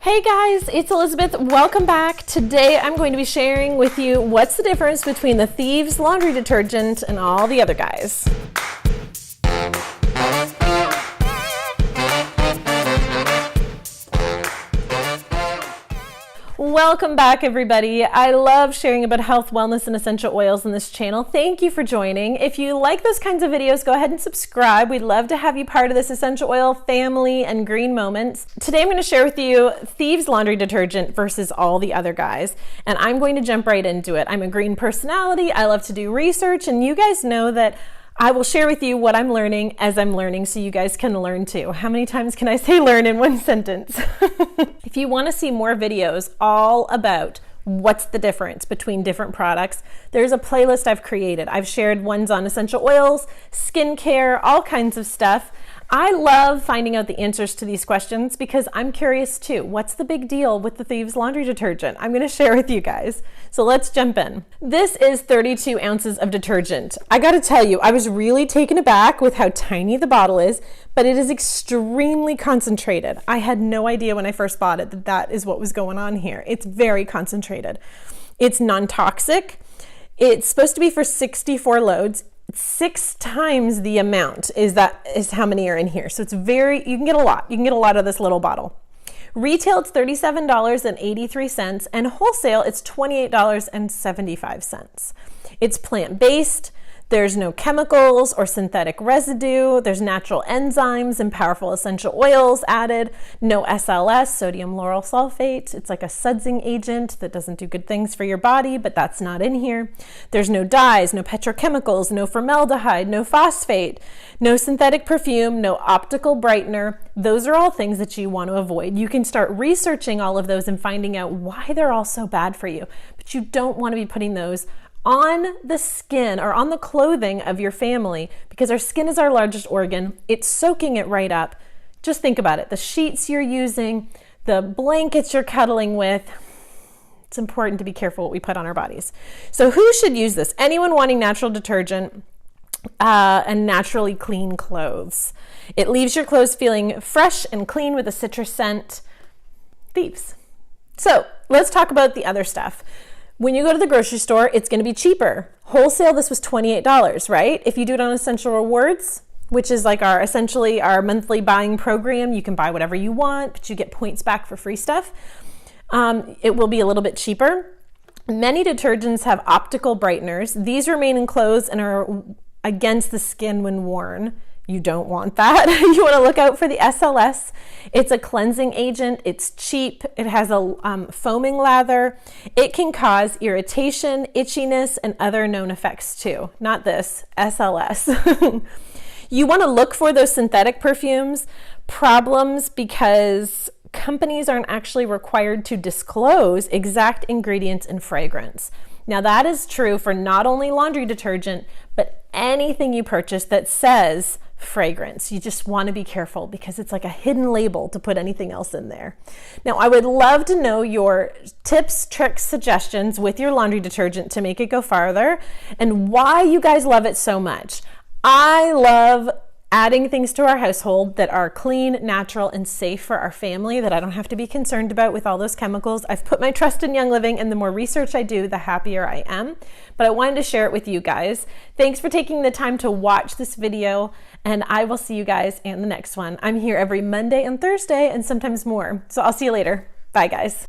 Hey guys, it's Elizabeth. Welcome back. Today I'm going to be sharing with you what's the difference between the Thieves laundry detergent and all the other guys. Welcome back, everybody. I love sharing about health, wellness, and essential oils on this channel. Thank you for joining. If you like those kinds of videos, go ahead and subscribe. We'd love to have you part of this essential oil family and green moments. Today I'm going to share with you Thieves laundry detergent versus all the other guys, and I'm going to jump right into it. I'm a green personality. I love to do research, and you guys know that I will share with you what I'm learning as I'm learning so you guys can learn too. How many times can I say learn in one sentence? If you want to see more videos all about what's the difference between different products, there's a playlist I've created. I've shared ones on essential oils, skincare, all kinds of stuff. I love finding out the answers to these questions because I'm curious too. What's the big deal with the Thieves laundry detergent? I'm going to share with you guys. So let's jump in. This is 32 ounces of detergent. I got to tell you, I was really taken aback with how tiny the bottle is, but it is extremely concentrated. I had no idea when I first bought it that that is what was going on here. It's very concentrated. It's non-toxic. It's supposed to be for 64 loads. 6 times the amount is how many are in here. So it's you can get a lot. You can get a lot of this little bottle. Retail, it's $37.83, and wholesale, it's $28.75. It's plant-based. There's no chemicals or synthetic residue. There's natural enzymes and powerful essential oils added. No SLS, sodium lauryl sulfate. It's like a sudsing agent that doesn't do good things for your body, but that's not in here. There's no dyes, no petrochemicals, no formaldehyde, no phosphate, no synthetic perfume, no optical brightener. Those are all things that you want to avoid. You can start researching all of those and finding out why they're all so bad for you, but you don't want to be putting those on the skin or on the clothing of your family because our skin is our largest organ. It's soaking it right up. Just think about it. The sheets you're using, the blankets you're cuddling with. It's important to be careful what we put on our bodies. So who should use this? Anyone wanting natural detergent and naturally clean clothes. It leaves your clothes feeling fresh and clean with a citrus scent. Thieves. So let's talk about the other stuff. When you go to the grocery store, it's going to be cheaper. Wholesale, this was $28, right? If you do it on Essential Rewards, which is like essentially our monthly buying program, you can buy whatever you want, but you get points back for free stuff. It will be a little bit cheaper. Many detergents have optical brighteners. These remain in clothes and are against the skin when worn. You don't want that. You want to look out for the SLS. It's a cleansing agent. It's cheap. It has a foaming lather. It can cause irritation, itchiness, and other known effects too. Not this, SLS. You want to look for those synthetic perfumes problems because companies aren't actually required to disclose exact ingredients and fragrance. Now that is true for not only laundry detergent, but anything you purchase that says fragrance. You just want to be careful because it's like a hidden label to put anything else in there. Now, I would love to know your tips, tricks, suggestions with your laundry detergent to make it go farther and why you guys love it so much. I love adding things to our household that are clean, natural, and safe for our family that I don't have to be concerned about with all those chemicals. I've put my trust in Young Living, and the more research I do, the happier I am. But I wanted to share it with you guys. Thanks for taking the time to watch this video, and I will see you guys in the next one. I'm here every Monday and Thursday, and sometimes more. So I'll see you later. Bye, guys.